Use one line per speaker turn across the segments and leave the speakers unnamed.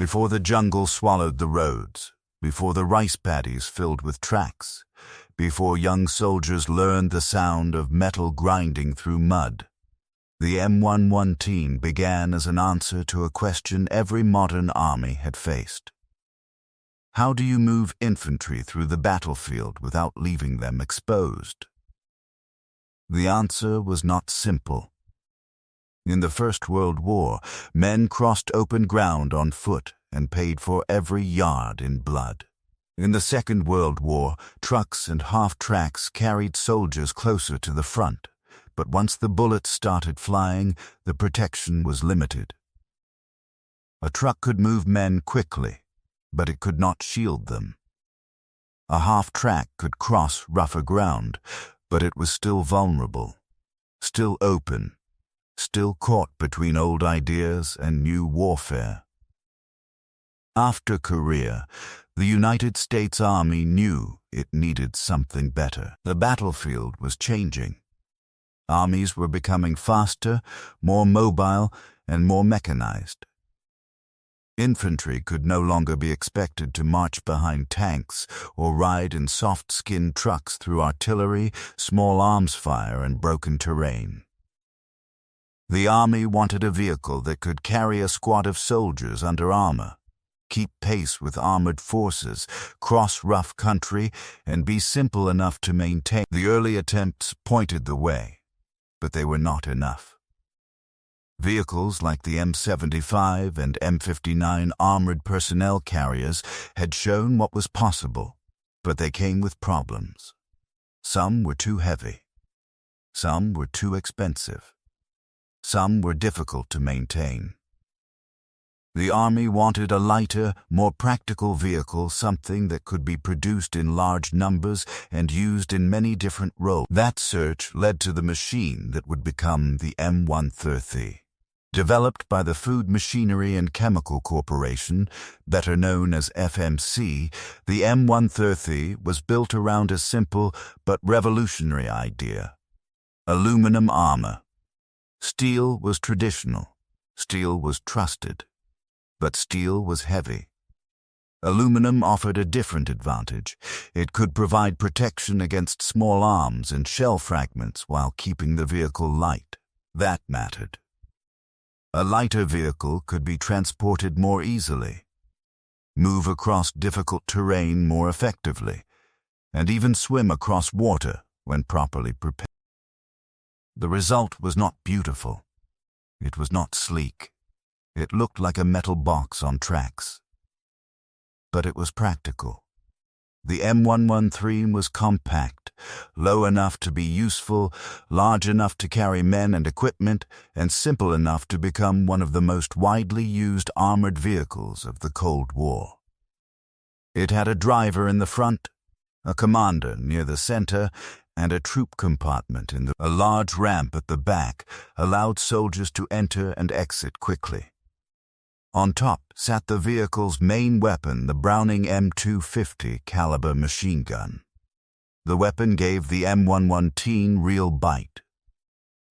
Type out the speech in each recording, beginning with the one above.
before the jungle swallowed the roads, before the rice paddies filled with tracks, before young soldiers learned the sound of metal grinding through mud. The M113 began as an answer to a question every modern army had faced. How do you move infantry through the battlefield without leaving them exposed? The answer was not simple. In the First World War, men crossed open ground on foot and paid for every yard in blood. In the Second World War, trucks and half-tracks carried soldiers closer to the front, but once the bullets started flying, the protection was limited. A truck could move men quickly, but it could not shield them. A half-track could cross rougher ground, but it was still vulnerable, still open, still caught between old ideas and new warfare. After Korea, the United States Army knew it needed something better. The battlefield was changing. Armies were becoming faster, more mobile, and more mechanized. Infantry could no longer be expected to march behind tanks or ride in soft-skinned trucks through artillery, small arms fire, and broken terrain. The Army wanted a vehicle that could carry a squad of soldiers under armor, keep pace with armored forces, cross rough country, and be simple enough to maintain. The early attempts pointed the way, but they were not enough. Vehicles like the M75 and M113 Armored Personnel Carriers had shown what was possible, but they came with problems. Some were too heavy. Some were too expensive. Some were difficult to maintain. The Army wanted a lighter, more practical vehicle, something that could be produced in large numbers and used in many different roles. That search led to the machine that would become the M113. Developed by the Food Machinery and Chemical Corporation, better known as FMC, the M113 was built around a simple but revolutionary idea: aluminum armor. Steel was traditional, steel was trusted, but steel was heavy. Aluminum offered a different advantage. It could provide protection against small arms and shell fragments while keeping the vehicle light. That mattered. A lighter vehicle could be transported more easily, move across difficult terrain more effectively, and even swim across water when properly prepared. The result was not beautiful. It was not sleek. It looked like a metal box on tracks. But it was practical. The M113 was compact, low enough to be useful, large enough to carry men and equipment, and simple enough to become one of the most widely used armored vehicles of the Cold War. It had a driver in the front, a commander near the center, and a troop compartment in a large ramp at the back allowed soldiers to enter and exit quickly. On top sat the vehicle's main weapon, the Browning M250 caliber machine gun. The weapon gave the M113 real bite.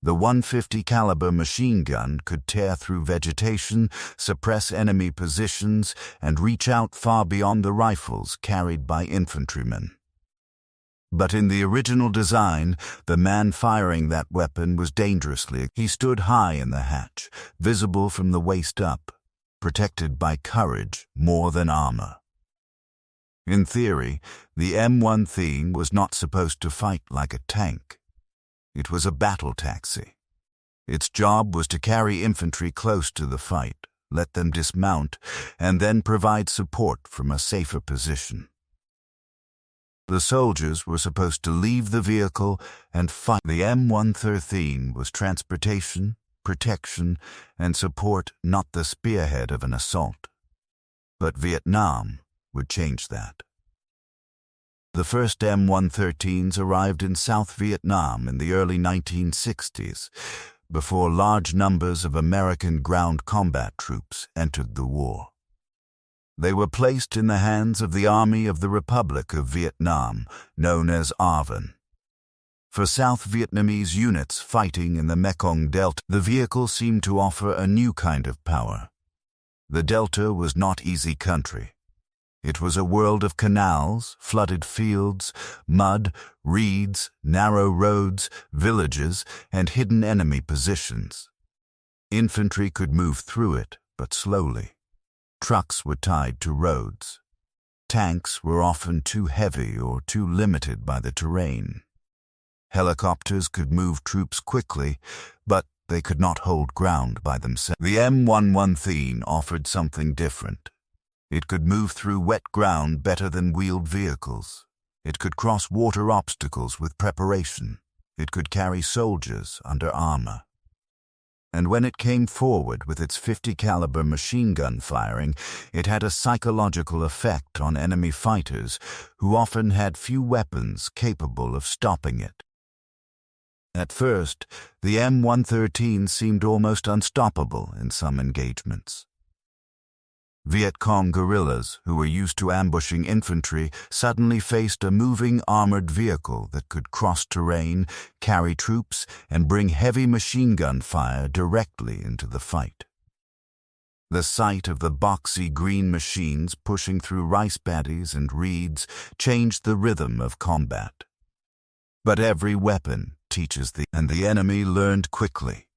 The 150 caliber machine gun could tear through vegetation, suppress enemy positions, and reach out far beyond the rifles carried by infantrymen. But in the original design, the man firing that weapon was dangerously. He stood high in the hatch, visible from the waist up, protected by courage more than armor. In theory, the M113 was not supposed to fight like a tank. It was a battle taxi. Its job was to carry infantry close to the fight, let them dismount, and then provide support from a safer position. The soldiers were supposed to leave the vehicle and fight. The M113 was transportation, protection, and support, not the spearhead of an assault. But Vietnam would change that. The first M113s arrived in South Vietnam in the early 1960s, before large numbers of American ground combat troops entered the war. They were placed in the hands of the Army of the Republic of Vietnam, known as ARVN. For South Vietnamese units fighting in the Mekong Delta, the vehicle seemed to offer a new kind of power. The Delta was not easy country. It was a world of canals, flooded fields, mud, reeds, narrow roads, villages, and hidden enemy positions. Infantry could move through it, but slowly. Trucks were tied to roads. Tanks were often too heavy or too limited by the terrain. Helicopters could move troops quickly, but they could not hold ground by themselves. The M113 offered something different. It could move through wet ground better than wheeled vehicles. It could cross water obstacles with preparation. It could carry soldiers under armor. And when it came forward with its 50 caliber machine gun firing, it had a psychological effect on enemy fighters who often had few weapons capable of stopping it. At first, the M113 seemed almost unstoppable in some engagements. Viet Cong guerrillas, who were used to ambushing infantry, suddenly faced a moving armored vehicle that could cross terrain, carry troops, and bring heavy machine gun fire directly into the fight. The sight of the boxy green machines pushing through rice paddies and reeds changed the rhythm of combat. But every weapon teaches and the enemy learned quickly.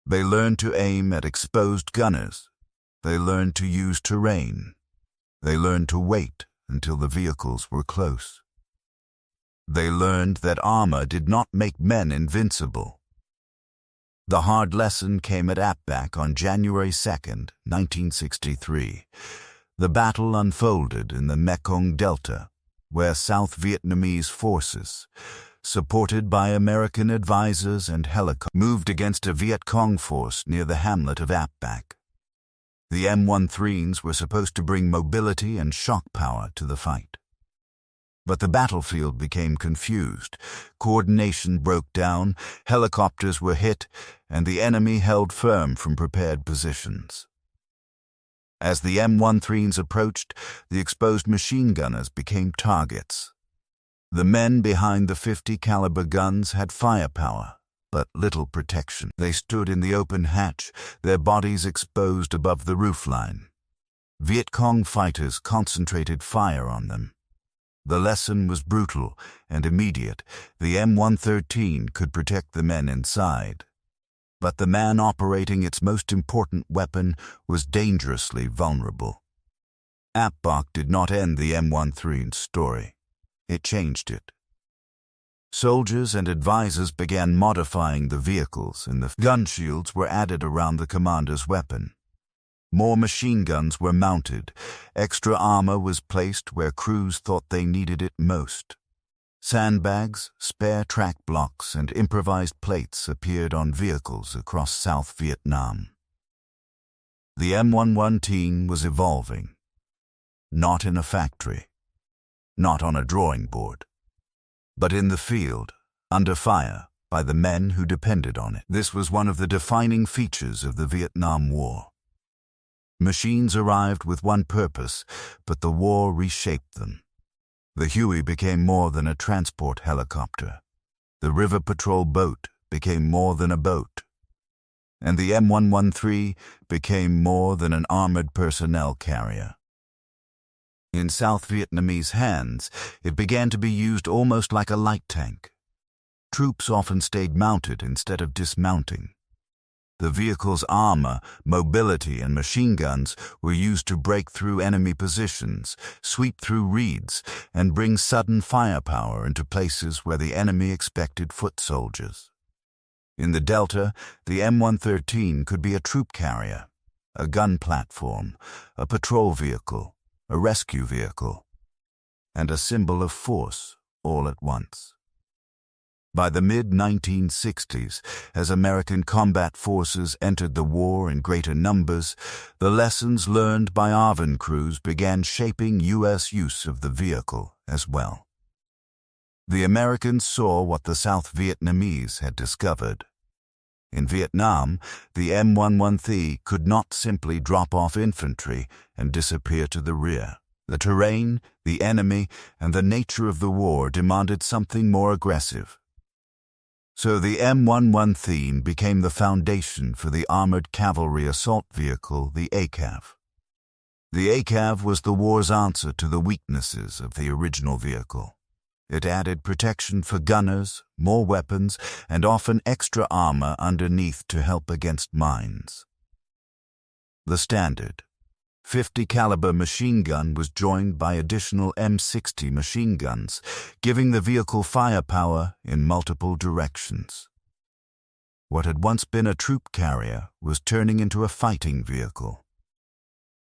They learned to aim at exposed gunners. They learned to use terrain. They learned to wait until the vehicles were close. They learned that armor did not make men invincible. The hard lesson came at Apbac on January 2nd, 1963. The battle unfolded in the Mekong Delta, where South Vietnamese forces, supported by American advisors and helicopters, moved against a Viet Cong force near the hamlet of Apbac. The M13s were supposed to bring mobility and shock power to the fight. But the battlefield became confused. Coordination broke down, helicopters were hit, and the enemy held firm from prepared positions. As the M13s approached, the exposed machine gunners became targets. The men behind the 50 caliber guns had firepower, but little protection. They stood in the open hatch, their bodies exposed above the roofline. Viet Cong fighters concentrated fire on them. The lesson was brutal and immediate. The M113 could protect the men inside. But the man operating its most important weapon was dangerously vulnerable. Apbac did not end the M13's story. It changed it. Soldiers and advisors began modifying the vehicles, and the gun shields were added around the commander's weapon. More machine guns were mounted. Extra armor was placed where crews thought they needed it most. Sandbags, spare track blocks, and improvised plates appeared on vehicles across South Vietnam. The M113 was evolving. Not in a factory. Not on a drawing board. But in the field, under fire, by the men who depended on it. This was one of the defining features of the Vietnam War. Machines arrived with one purpose, but the war reshaped them. The Huey became more than a transport helicopter. The river patrol boat became more than a boat. And the M113 became more than an armored personnel carrier. In South Vietnamese hands, it began to be used almost like a light tank. Troops often stayed mounted instead of dismounting. The vehicle's armor, mobility, and machine guns were used to break through enemy positions, sweep through reeds, and bring sudden firepower into places where the enemy expected foot soldiers. In the Delta, the M113 could be a troop carrier, a gun platform, a patrol vehicle, a rescue vehicle, and a symbol of force all at once. By the mid-1960s, as American combat forces entered the war in greater numbers, the lessons learned by ACAV crews began shaping U.S. use of the vehicle as well. The Americans saw what the South Vietnamese had discovered. In Vietnam, the M113 could not simply drop off infantry and disappear to the rear. The terrain, the enemy, and the nature of the war demanded something more aggressive. So the M113 became the foundation for the Armored Cavalry Assault Vehicle, the ACAV. The ACAV was the war's answer to the weaknesses of the original vehicle. It added protection for gunners, more weapons, and often extra armor underneath to help against mines. The standard 50 caliber machine gun was joined by additional M60 machine guns, giving the vehicle firepower in multiple directions. What had once been a troop carrier was turning into a fighting vehicle.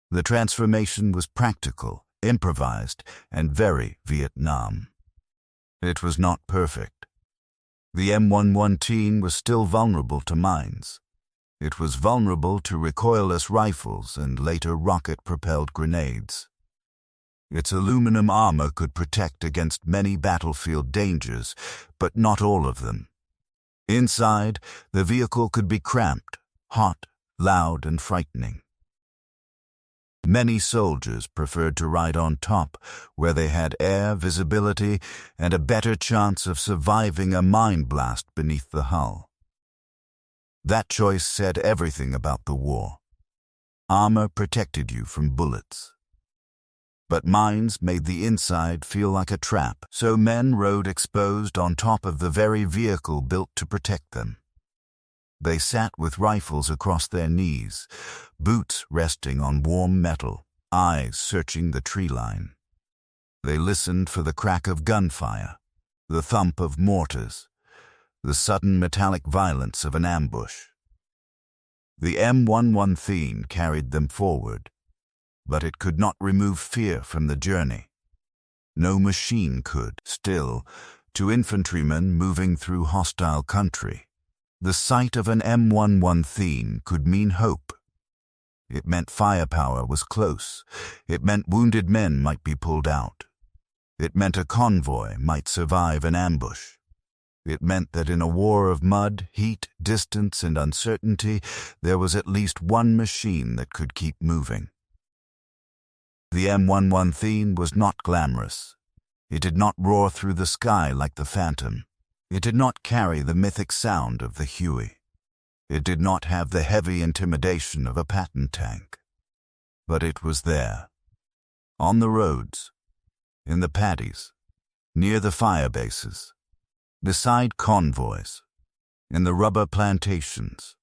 The transformation was practical, improvised, and very Vietnam. It was not perfect. The M113 was still vulnerable to mines. It was vulnerable to recoilless rifles and later rocket-propelled grenades. Its aluminum armor could protect against many battlefield dangers, but not all of them. Inside, the vehicle could be cramped, hot, loud, and frightening. Many soldiers preferred to ride on top, where they had air visibility and a better chance of surviving a mine blast beneath the hull. That choice said everything about the war. Armor protected you from bullets. But mines made the inside feel like a trap, so men rode exposed on top of the very vehicle built to protect them. They sat with rifles across their knees, boots resting on warm metal, eyes searching the tree line. They listened for the crack of gunfire, the thump of mortars, the sudden metallic violence of an ambush. The M113 carried them forward, but it could not remove fear from the journey. No machine could. Still, to infantrymen moving through hostile country, the sight of an M113 could mean hope. It meant firepower was close. It meant wounded men might be pulled out. It meant a convoy might survive an ambush. It meant that in a war of mud, heat, distance, and uncertainty, there was at least one machine that could keep moving. The M113 was not glamorous. It did not roar through the sky like the Phantom. It did not carry the mythic sound of the Huey. It did not have the heavy intimidation of a Patton tank. But it was there. On the roads, in the paddies, near the firebases, beside convoys, in the rubber plantations,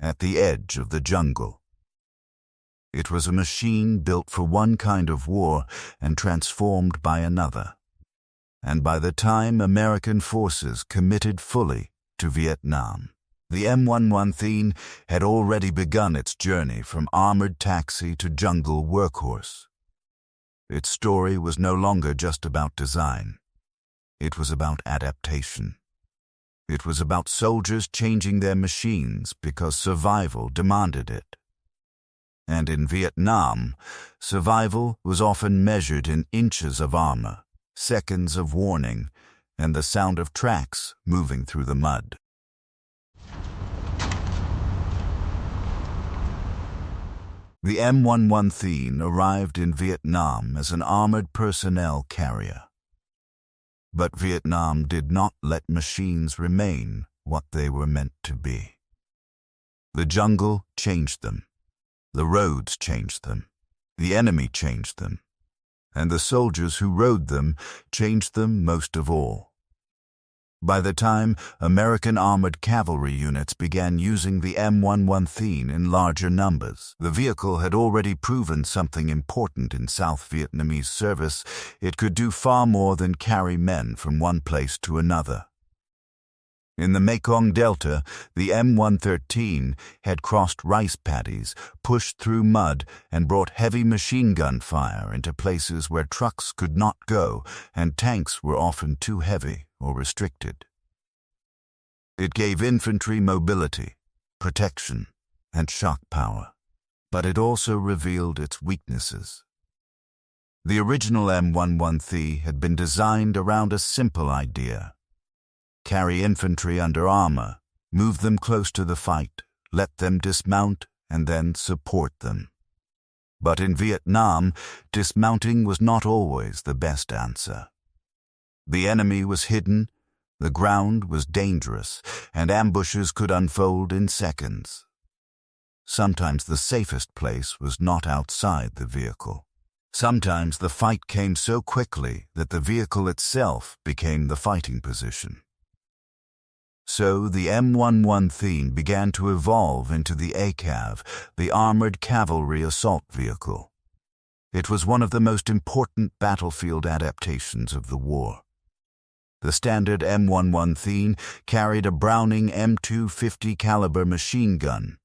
at the edge of the jungle. It was a machine built for one kind of war and transformed by another. And by the time American forces committed fully to Vietnam, the M113 had already begun its journey from armored taxi to jungle workhorse. Its story was no longer just about design. It was about adaptation. It was about soldiers changing their machines because survival demanded it. And in Vietnam, survival was often measured in inches of armor, seconds of warning, and the sound of tracks moving through the mud. The M113 arrived in Vietnam as an armored personnel carrier. But Vietnam did not let machines remain what they were meant to be. The jungle changed them. The roads changed them. The enemy changed them. And the soldiers who rode them changed them most of all. By the time American armored cavalry units began using the M113 in larger numbers, the vehicle had already proven something important in South Vietnamese service. It could do far more than carry men from one place to another. In the Mekong Delta, the M113 had crossed rice paddies, pushed through mud, and brought heavy machine gun fire into places where trucks could not go and tanks were often too heavy or restricted. It gave infantry mobility, protection, and shock power, but it also revealed its weaknesses. The original M113 had been designed around a simple idea: carry infantry under armor, move them close to the fight, let them dismount, and then support them. But in Vietnam, dismounting was not always the best answer. The enemy was hidden, The ground was dangerous, and ambushes could unfold in seconds. Sometimes the safest place was not outside the vehicle. Sometimes the fight came so quickly that the vehicle itself became the fighting position. So the M113 began to evolve into the ACAV, the Armored Cavalry Assault Vehicle. It was one of the most important battlefield adaptations of the war. The standard M113 carried a Browning M250 caliber machine gun,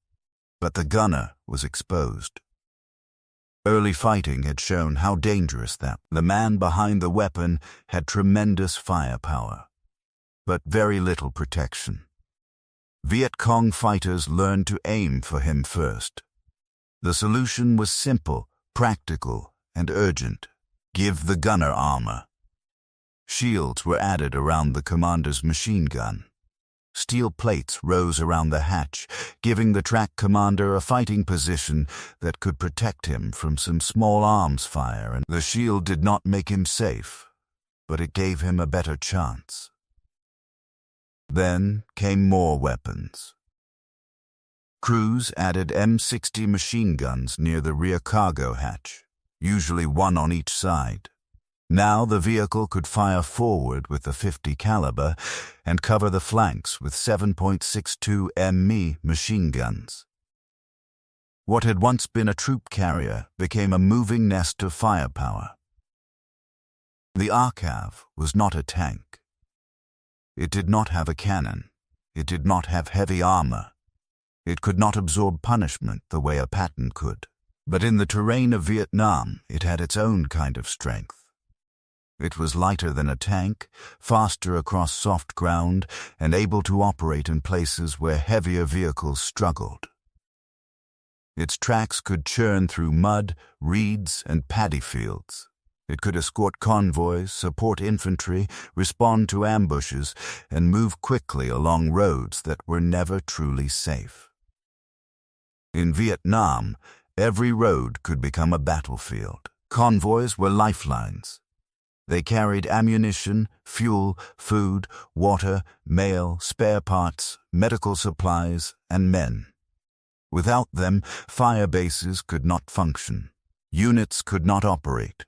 but the gunner was exposed. Early fighting had shown how dangerous the man behind the weapon had tremendous firepower, but very little protection. Viet Cong fighters learned to aim for him first. The solution was simple, practical, and urgent. Give the gunner armor. Shields were added around the commander's machine gun. Steel plates rose around the hatch, giving the track commander a fighting position that could protect him from some small arms fire, and the shield did not make him safe, but it gave him a better chance. Then came more weapons. Crews added M60 machine guns near the rear cargo hatch, usually one on each side. Now the vehicle could fire forward with the .50 caliber and cover the flanks with 7.62 ME machine guns. What had once been a troop carrier became a moving nest of firepower. The ACAV was not a tank. It did not have a cannon. It did not have heavy armor. It could not absorb punishment the way a Patton could. But in the terrain of Vietnam, it had its own kind of strength. It was lighter than a tank, faster across soft ground, and able to operate in places where heavier vehicles struggled. Its tracks could churn through mud, reeds, and paddy fields. It could escort convoys, support infantry, respond to ambushes, and move quickly along roads that were never truly safe. In Vietnam, every road could become a battlefield. Convoys were lifelines. They carried ammunition, fuel, food, water, mail, spare parts, medical supplies, and men. Without them, firebases could not function. Units could not operate.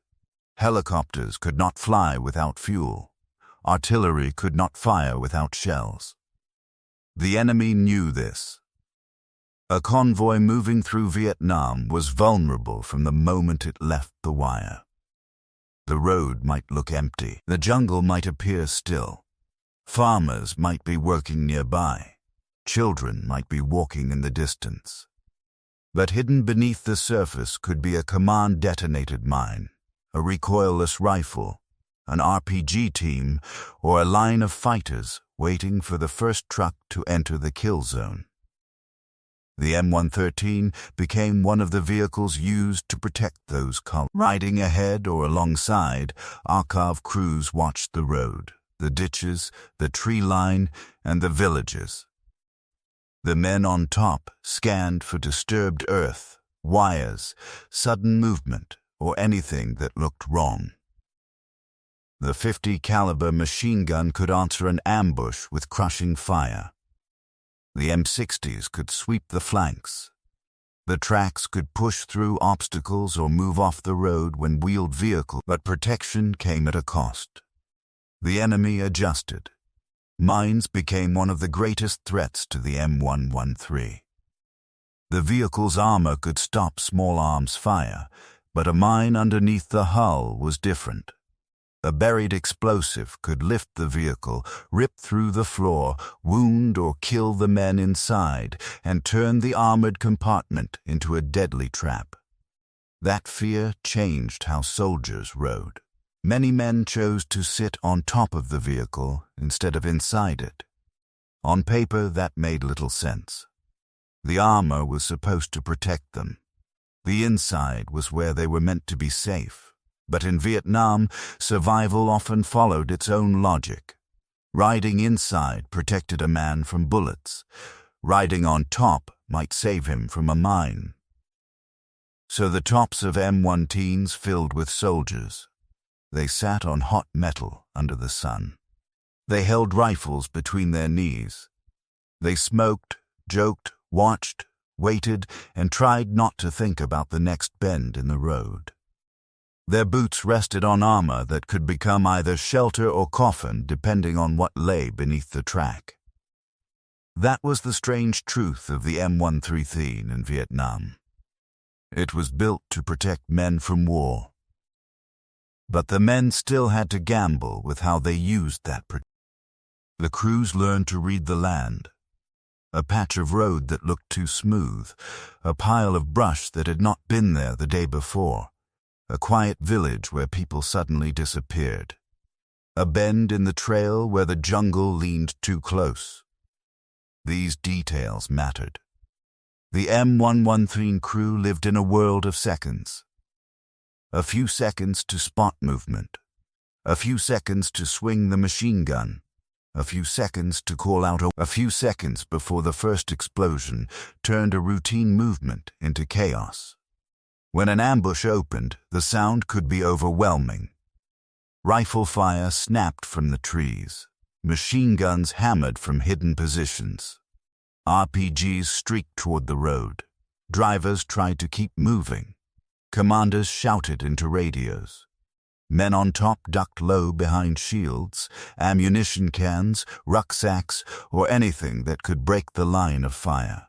Helicopters could not fly without fuel. Artillery could not fire without shells. The enemy knew this. A convoy moving through Vietnam was vulnerable from the moment it left the wire. The road might look empty. The jungle might appear still. Farmers might be working nearby. Children might be walking in the distance. But hidden beneath the surface could be a command-detonated mine, a recoilless rifle, an RPG team, or a line of fighters waiting for the first truck to enter the kill zone. The M113 became one of the vehicles used to protect those colonies. Riding ahead or alongside, ACAV crews watched the road, the ditches, the tree line, and the villages. The men on top scanned for disturbed earth, wires, sudden movement, or anything that looked wrong. The .50 caliber machine gun could answer an ambush with crushing fire. The M60s could sweep the flanks. The tracks could push through obstacles or move off the road when wheeled vehicles, but protection came at a cost. The enemy adjusted. Mines became one of the greatest threats to the M113. The vehicle's armor could stop small arms fire, but a mine underneath the hull was different. A buried explosive could lift the vehicle, rip through the floor, wound or kill the men inside, and turn the armored compartment into a deadly trap. That fear changed how soldiers rode. Many men chose to sit on top of the vehicle instead of inside it. On paper, that made little sense. The armor was supposed to protect them. The inside was where they were meant to be safe. But in Vietnam, survival often followed its own logic. Riding inside protected a man from bullets. Riding on top might save him from a mine. So the tops of M113s filled with soldiers. They sat on hot metal under the sun. They held rifles between their knees. They smoked, joked, watched, waited, and tried not to think about the next bend in the road. Their boots rested on armor that could become either shelter or coffin depending on what lay beneath the track. That was the strange truth of the M113 in Vietnam. It was built to protect men from war. But the men still had to gamble with how they used that protection. The crews learned to read the land. A patch of road that looked too smooth, a pile of brush that had not been there the day before, a quiet village where people suddenly disappeared, a bend in the trail where the jungle leaned too close. These details mattered. The M113 crew lived in a world of seconds. A few seconds to spot movement, a few seconds to swing the machine gun, a few seconds to call out a few seconds before the first explosion turned a routine movement into chaos. When an ambush opened, the sound could be overwhelming. Rifle fire snapped from the trees. Machine guns hammered from hidden positions. RPGs streaked toward the road. Drivers tried to keep moving. Commanders shouted into radios. Men on top ducked low behind shields, ammunition cans, rucksacks, or anything that could break the line of fire.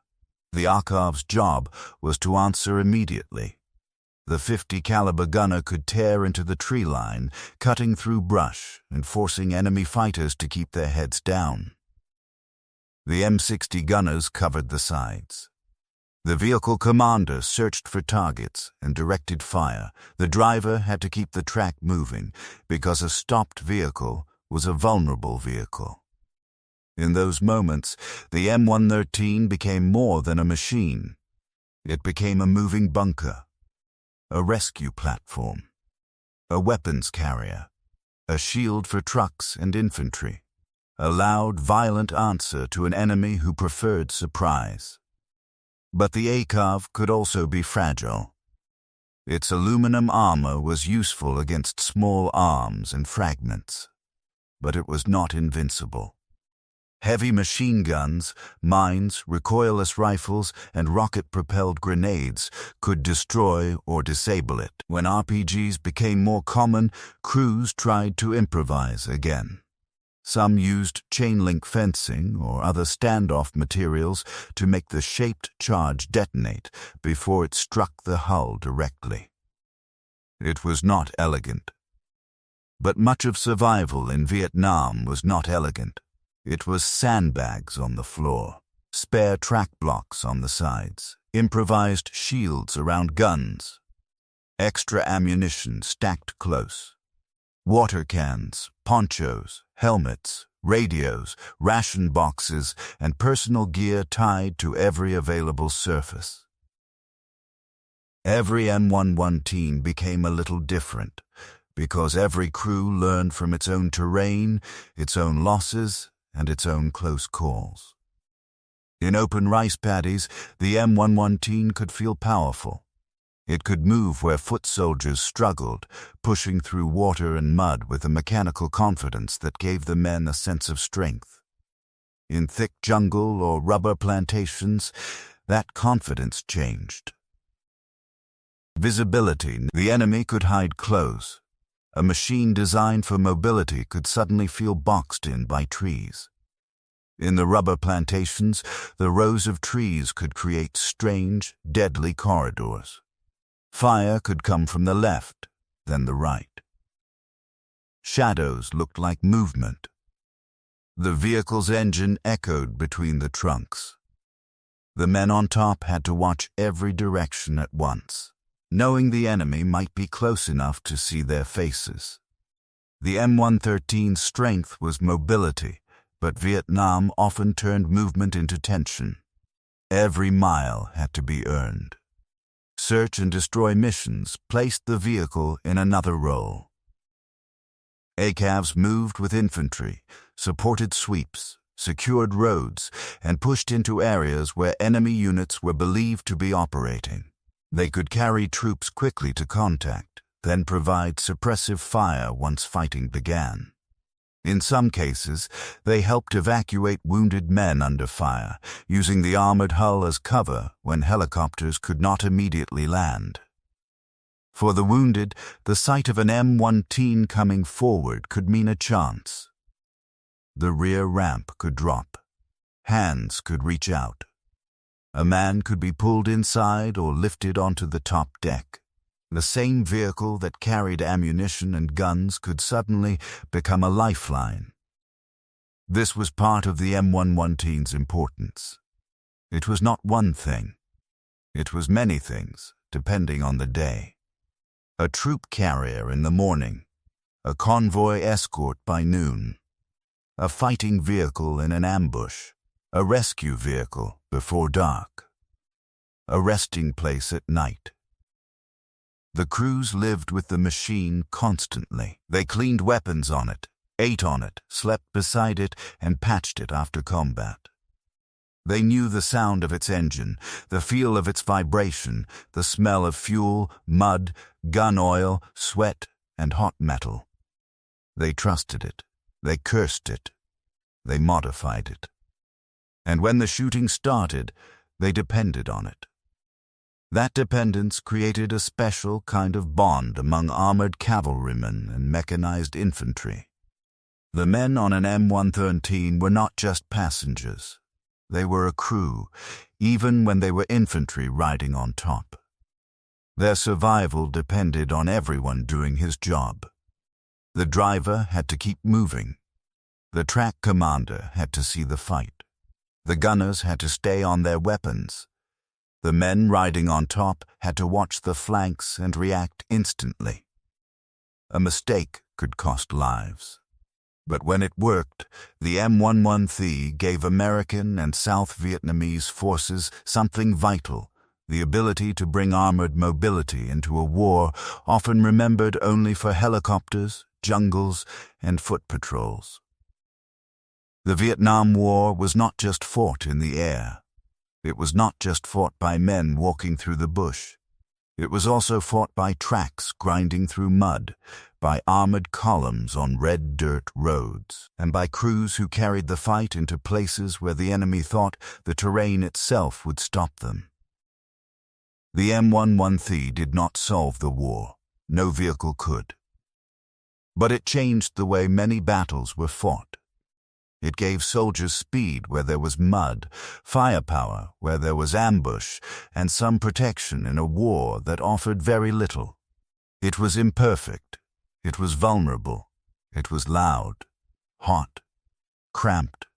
The ACAV's job was to answer immediately. The .50 caliber gunner could tear into the tree line, cutting through brush and forcing enemy fighters to keep their heads down. The M60 gunners covered the sides. The vehicle commander searched for targets and directed fire. The driver had to keep the track moving because a stopped vehicle was a vulnerable vehicle. In those moments, the M113 became more than a machine. It became a moving bunker, a rescue platform, a weapons carrier, a shield for trucks and infantry, a loud, violent answer to an enemy who preferred surprise. But the ACAV could also be fragile. Its aluminum armor was useful against small arms and fragments, but it was not invincible. Heavy machine guns, mines, recoilless rifles, and rocket-propelled grenades could destroy or disable it. When RPGs became more common, crews tried to improvise again. Some used chain-link fencing or other standoff materials to make the shaped charge detonate before it struck the hull directly. It was not elegant. But much of survival in Vietnam was not elegant. It was sandbags on the floor, spare track blocks on the sides, improvised shields around guns, extra ammunition stacked close, water cans, ponchos, helmets, radios, ration boxes, and personal gear tied to every available surface. Every M113 became a little different, because every crew learned from its own terrain, its own losses, and its own close calls. In open rice paddies, the M113 could feel powerful. It could move where foot soldiers struggled, pushing through water and mud with a mechanical confidence that gave the men a sense of strength. In thick jungle or rubber plantations, that confidence changed. Visibility. The enemy could hide close. A machine designed for mobility could suddenly feel boxed in by trees. In the rubber plantations, the rows of trees could create strange, deadly corridors. Fire could come from the left, then the right. Shadows looked like movement. The vehicle's engine echoed between the trunks. The men on top had to watch every direction at once, knowing the enemy might be close enough to see their faces. The M113's strength was mobility, but Vietnam often turned movement into tension. Every mile had to be earned. Search and destroy missions placed the vehicle in another role. ACAVs moved with infantry, supported sweeps, secured roads, and pushed into areas where enemy units were believed to be operating. They could carry troops quickly to contact, then provide suppressive fire once fighting began. In some cases, they helped evacuate wounded men under fire, using the armored hull as cover when helicopters could not immediately land. For the wounded, the sight of an M113 coming forward could mean a chance. The rear ramp could drop. Hands could reach out. A man could be pulled inside or lifted onto the top deck. The same vehicle that carried ammunition and guns could suddenly become a lifeline. This was part of the M113's importance. It was not one thing. It was many things, depending on the day. A troop carrier in the morning, a convoy escort by noon, a fighting vehicle in an ambush, a rescue vehicle before dark, a resting place at night. The crews lived with the machine constantly. They cleaned weapons on it, ate on it, slept beside it, and patched it after combat. They knew the sound of its engine, the feel of its vibration, the smell of fuel, mud, gun oil, sweat, and hot metal. They trusted it. They cursed it. They modified it. And when the shooting started, they depended on it. That dependence created a special kind of bond among armored cavalrymen and mechanized infantry. The men on an M113 were not just passengers. They were a crew, even when they were infantry riding on top. Their survival depended on everyone doing his job. The driver had to keep moving. The track commander had to see the fight. The gunners had to stay on their weapons. The men riding on top had to watch the flanks and react instantly. A mistake could cost lives. But when it worked, the M113 gave American and South Vietnamese forces something vital, the ability to bring armored mobility into a war often remembered only for helicopters, jungles, and foot patrols. The Vietnam War was not just fought in the air. It was not just fought by men walking through the bush. It was also fought by tracks grinding through mud, by armored columns on red dirt roads, and by crews who carried the fight into places where the enemy thought the terrain itself would stop them. The M113 did not solve the war. No vehicle could. But it changed the way many battles were fought. It gave soldiers speed where there was mud, firepower where there was ambush, and some protection in a war that offered very little. It was imperfect. It was vulnerable. It was loud, hot, cramped,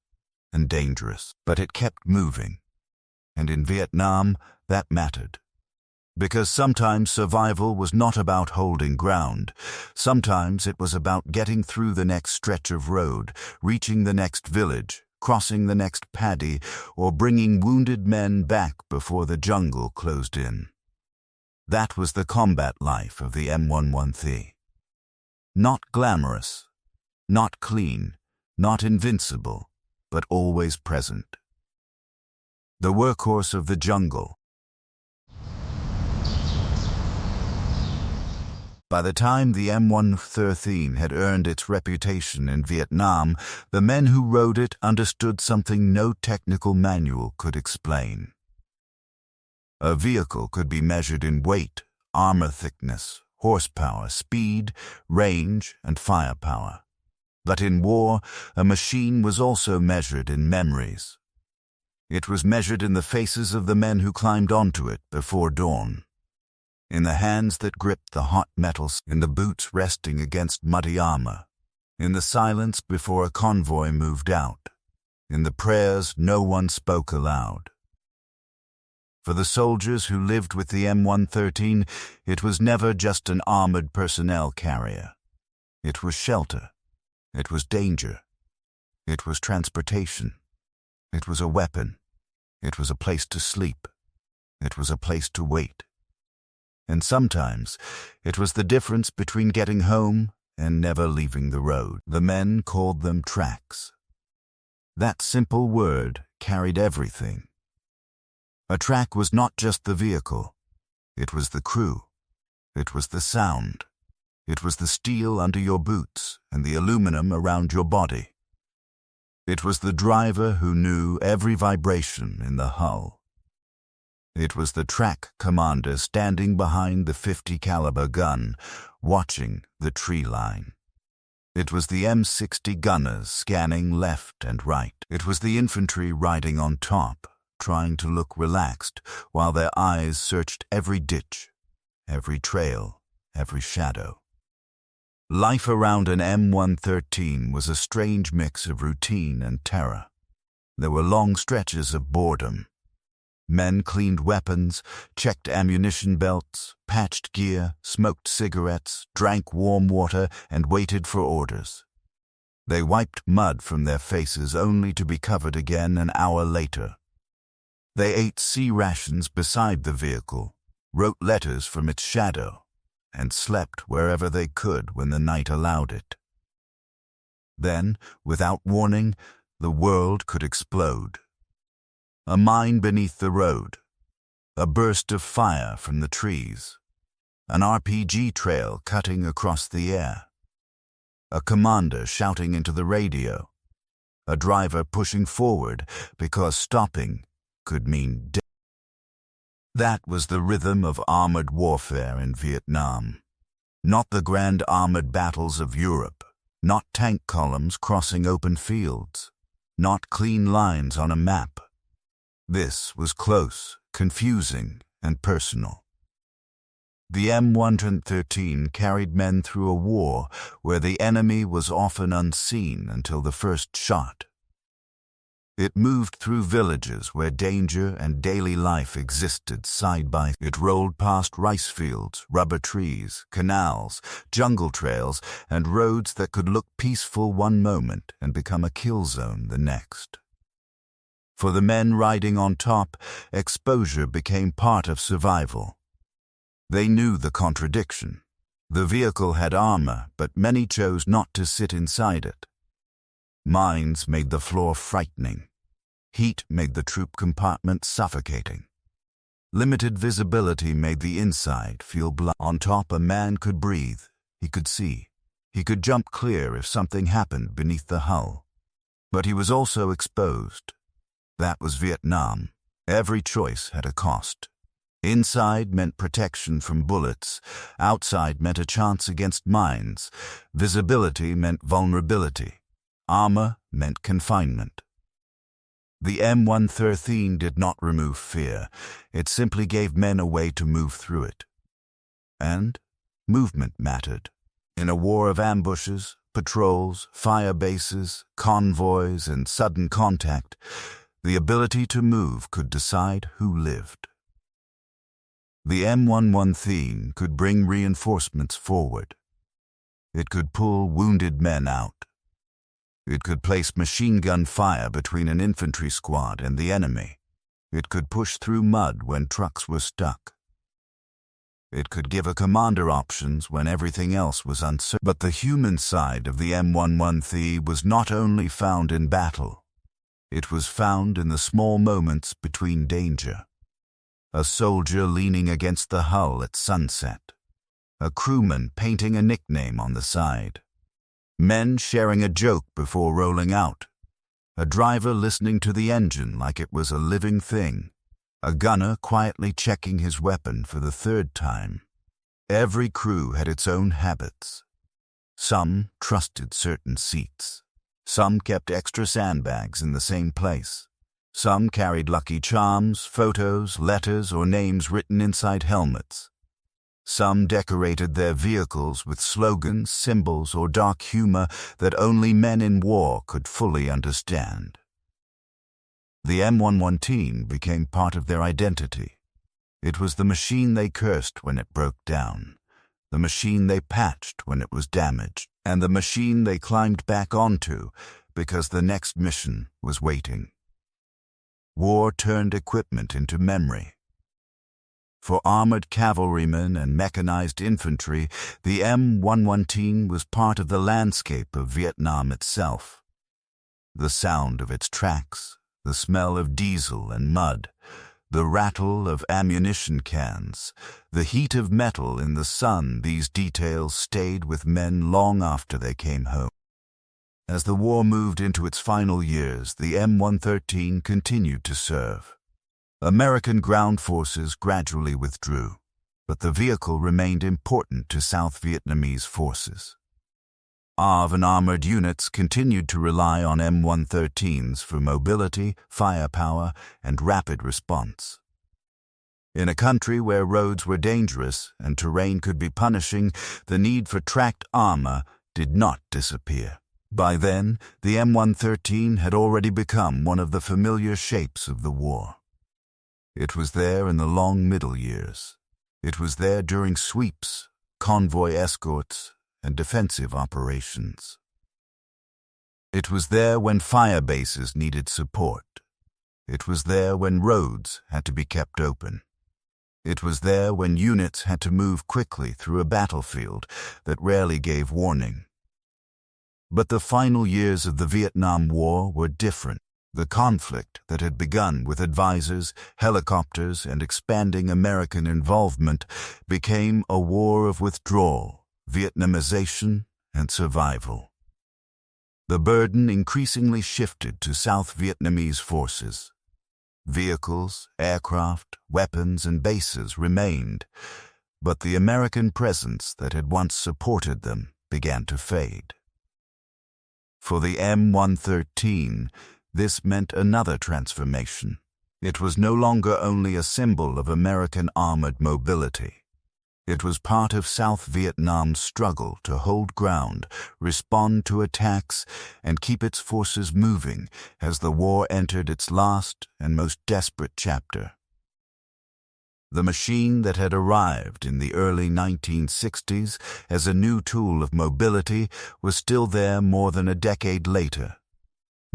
and dangerous. But it kept moving. And in Vietnam, that mattered. Because sometimes survival was not about holding ground. Sometimes it was about getting through the next stretch of road, reaching the next village, crossing the next paddy, or bringing wounded men back before the jungle closed in. That was the combat life of the M113. Not glamorous, not clean, not invincible, but always present. The workhorse of the jungle. By the time the M113 had earned its reputation in Vietnam, the men who rode it understood something no technical manual could explain. A vehicle could be measured in weight, armor thickness, horsepower, speed, range, and firepower. But in war, a machine was also measured in memories. It was measured in the faces of the men who climbed onto it before dawn. In the hands that gripped the hot metals, in the boots resting against muddy armor, in the silence before a convoy moved out, in the prayers no one spoke aloud. For the soldiers who lived with the M113, it was never just an armored personnel carrier. It was shelter. It was danger. It was transportation. It was a weapon. It was a place to sleep. It was a place to wait. And sometimes it was the difference between getting home and never leaving the road. The men called them tracks. That simple word carried everything. A track was not just the vehicle. It was the crew. It was the sound. It was the steel under your boots and the aluminum around your body. It was the driver who knew every vibration in the hull. It was the track commander standing behind the .50 caliber gun, watching the tree line. It was the M60 gunners scanning left and right. It was the infantry riding on top, trying to look relaxed while their eyes searched every ditch, every trail, every shadow. Life around an M113 was a strange mix of routine and terror. There were long stretches of boredom. Men cleaned weapons, checked ammunition belts, patched gear, smoked cigarettes, drank warm water, and waited for orders. They wiped mud from their faces only to be covered again an hour later. They ate sea rations beside the vehicle, wrote letters from its shadow, and slept wherever they could when the night allowed it. Then, without warning, the world could explode. A mine beneath the road, a burst of fire from the trees, an RPG trail cutting across the air, a commander shouting into the radio, a driver pushing forward because stopping could mean death. That was the rhythm of armored warfare in Vietnam. Not the grand armored battles of Europe, not tank columns crossing open fields, not clean lines on a map. This was close, confusing, and personal. The M113 carried men through a war where the enemy was often unseen until the first shot. It moved through villages where danger and daily life existed side by side. It rolled past rice fields, rubber trees, canals, jungle trails, and roads that could look peaceful one moment and become a kill zone the next. For the men riding on top, exposure became part of survival. They knew the contradiction. The vehicle had armor, but many chose not to sit inside it. Mines made the floor frightening. Heat made the troop compartment suffocating. Limited visibility made the inside feel blunt. On top, a man could breathe. He could see. He could jump clear if something happened beneath the hull. But he was also exposed. That was Vietnam. Every choice had a cost. Inside meant protection from bullets. Outside meant a chance against mines. Visibility meant vulnerability. Armor meant confinement. The M113 did not remove fear. It simply gave men a way to move through it. And movement mattered. In a war of ambushes, patrols, fire bases, convoys, and sudden contact, the ability to move could decide who lived. The M113 could bring reinforcements forward. It could pull wounded men out. It could place machine gun fire between an infantry squad and the enemy. It could push through mud when trucks were stuck. It could give a commander options when everything else was uncertain. But the human side of the M113 was not only found in battle. It was found in the small moments between danger. A soldier leaning against the hull at sunset. A crewman painting a nickname on the side. Men sharing a joke before rolling out. A driver listening to the engine like it was a living thing. A gunner quietly checking his weapon for the third time. Every crew had its own habits. Some trusted certain seats. Some kept extra sandbags in the same place. Some carried Lucky Charms, photos, letters, or names written inside helmets. Some decorated their vehicles with slogans, symbols, or dark humor that only men in war could fully understand. The M113 became part of their identity. It was the machine they cursed when it broke down, the machine they patched when it was damaged, and the machine they climbed back onto because the next mission was waiting. War turned equipment into memory. For armored cavalrymen and mechanized infantry, the M113 was part of the landscape of Vietnam itself. The sound of its tracks, the smell of diesel and mud, The rattle of ammunition cans, the heat of metal in the sun, these details stayed with men long after they came home. As the war moved into its final years, the M113 continued to serve. American ground forces gradually withdrew, but the vehicle remained important to South Vietnamese forces. ACAV and armored units continued to rely on M113s for mobility, firepower, and rapid response. In a country where roads were dangerous and terrain could be punishing, the need for tracked armor did not disappear. By then, the M113 had already become one of the familiar shapes of the war. It was there in the long middle years. It was there during sweeps, convoy escorts, and defensive operations. It was there when firebases needed support. It was there when roads had to be kept open. It was there when units had to move quickly through a battlefield that rarely gave warning. But the final years of the Vietnam War were different. The conflict that had begun with advisors, helicopters, and expanding American involvement became a war of withdrawal, Vietnamization, and survival. The burden increasingly shifted to South Vietnamese forces. Vehicles, aircraft, weapons, and bases remained, but the American presence that had once supported them began to fade. For the M113, this meant another transformation. It was no longer only a symbol of American armored mobility. It was part of South Vietnam's struggle to hold ground, respond to attacks, and keep its forces moving as the war entered its last and most desperate chapter. The machine that had arrived in the early 1960s as a new tool of mobility was still there more than a decade later,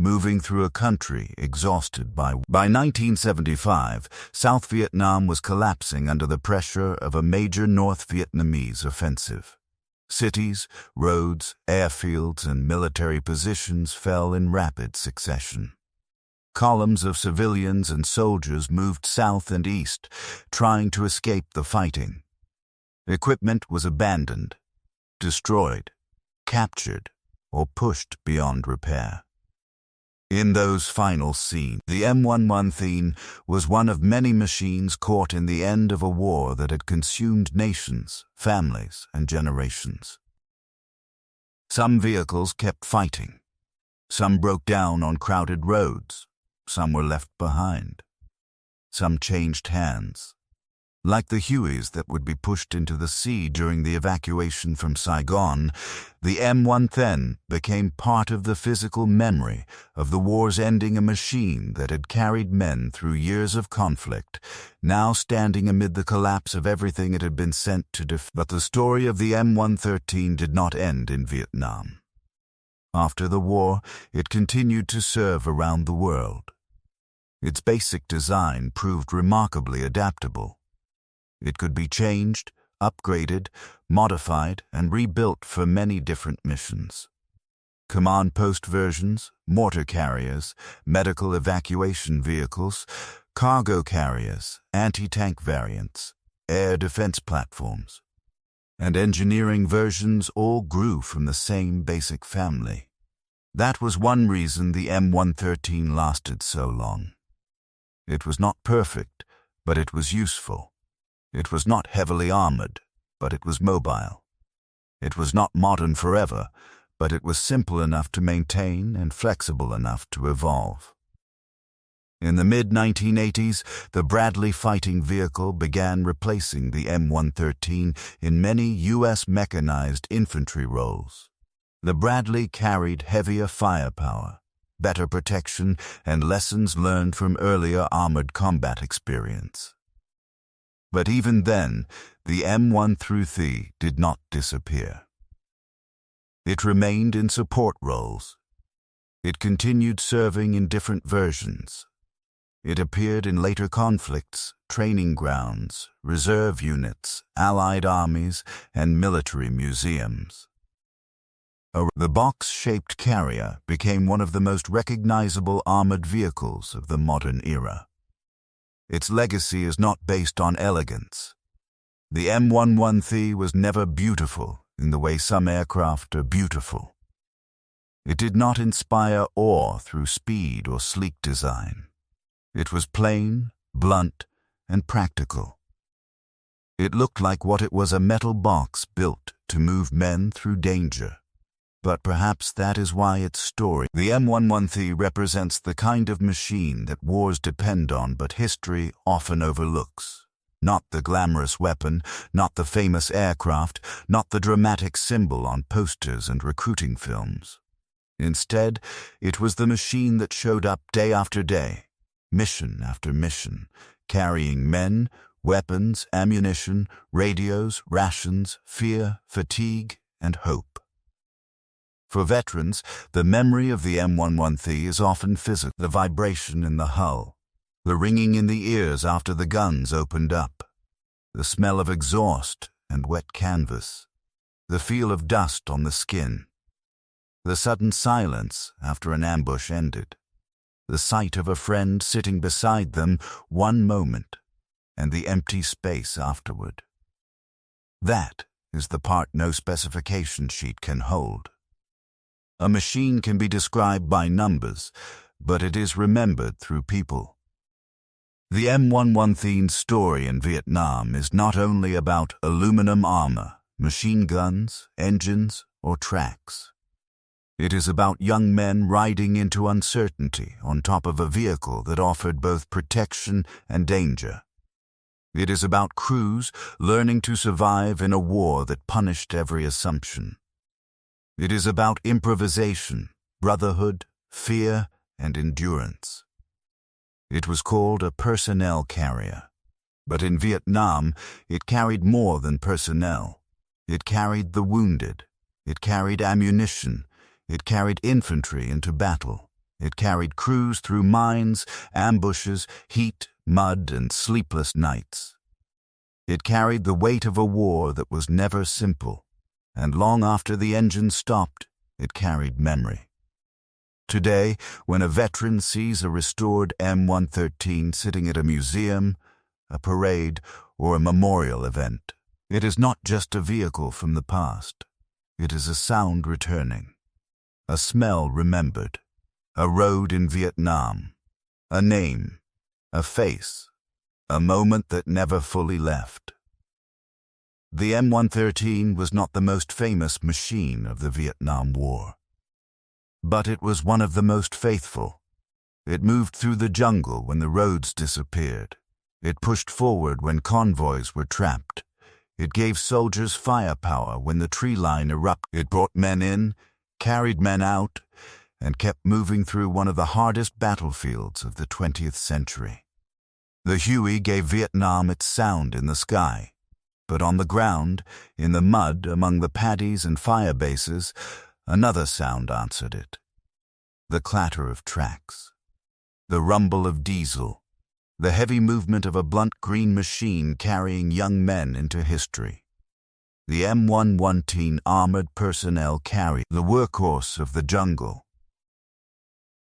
moving through a country exhausted by 1975, South Vietnam was collapsing under the pressure of a major North Vietnamese offensive. Cities, roads, airfields, and military positions fell in rapid succession. Columns of civilians and soldiers moved south and east, trying to escape the fighting. Equipment was abandoned, destroyed, captured, or pushed beyond repair. In those final scenes, the M113 was one of many machines caught in the end of a war that had consumed nations, families, and generations. Some vehicles kept fighting. Some broke down on crowded roads. Some were left behind. Some changed hands. Like the Hueys that would be pushed into the sea during the evacuation from Saigon, the M113 became part of the physical memory of the war's ending, a machine that had carried men through years of conflict, now standing amid the collapse of everything it had been sent to defend. But the story of the M113 did not end in Vietnam. After the war, it continued to serve around the world. Its basic design proved remarkably adaptable. It could be changed, upgraded, modified, and rebuilt for many different missions. Command post versions, mortar carriers, medical evacuation vehicles, cargo carriers, anti-tank variants, air defense platforms, and engineering versions all grew from the same basic family. That was one reason the M113 lasted so long. It was not perfect, but it was useful. It was not heavily armored, but it was mobile. It was not modern forever, but it was simple enough to maintain and flexible enough to evolve. In the mid-1980s, the Bradley fighting vehicle began replacing the M113 in many U.S. mechanized infantry roles. The Bradley carried heavier firepower, better protection, and lessons learned from earlier armored combat experience. But even then, the M113 did not disappear. It remained in support roles. It continued serving in different versions. It appeared in later conflicts, training grounds, reserve units, allied armies, and military museums. The box-shaped carrier became one of the most recognizable armored vehicles of the modern era. Its legacy is not based on elegance. The M113 was never beautiful in the way some aircraft are beautiful. It did not inspire awe through speed or sleek design. It was plain, blunt, and practical. It looked like what it was, a metal box built to move men through danger. But perhaps that is why its story. The M113 represents the kind of machine that wars depend on but history often overlooks. Not the glamorous weapon, not the famous aircraft, not the dramatic symbol on posters and recruiting films. Instead, it was the machine that showed up day after day, mission after mission, carrying men, weapons, ammunition, radios, rations, fear, fatigue, and hope. For veterans, the memory of the M113 is often physical. The vibration in the hull, the ringing in the ears after the guns opened up, the smell of exhaust and wet canvas, the feel of dust on the skin, the sudden silence after an ambush ended, the sight of a friend sitting beside them one moment, and the empty space afterward. That is the part no specification sheet can hold. A machine can be described by numbers, but it is remembered through people. The M113's story in Vietnam is not only about aluminum armor, machine guns, engines, or tracks. It is about young men riding into uncertainty on top of a vehicle that offered both protection and danger. It is about crews learning to survive in a war that punished every assumption. It is about improvisation, brotherhood, fear, and endurance. It was called a personnel carrier, but in Vietnam it carried more than personnel. It carried the wounded. It carried ammunition. It carried infantry into battle. It carried crews through mines, ambushes, heat, mud, and sleepless nights. It carried the weight of a war that was never simple, and long after the engine stopped, it carried memory. Today, when a veteran sees a restored M113 sitting at a museum, a parade, or a memorial event, it is not just a vehicle from the past. It is a sound returning, a smell remembered, a road in Vietnam, a name, a face, a moment that never fully left. The M113 was not the most famous machine of the Vietnam War, but it was one of the most faithful. It moved through the jungle when the roads disappeared. It pushed forward when convoys were trapped. It gave soldiers firepower when the tree line erupted. It brought men in, carried men out, and kept moving through one of the hardest battlefields of the 20th century. The Huey gave Vietnam its sound in the sky, but on the ground, in the mud among the paddies and firebases, another sound answered it. The clatter of tracks, the rumble of diesel, the heavy movement of a blunt green machine carrying young men into history. The M113 Armored Personnel Carrier, the workhorse of the jungle,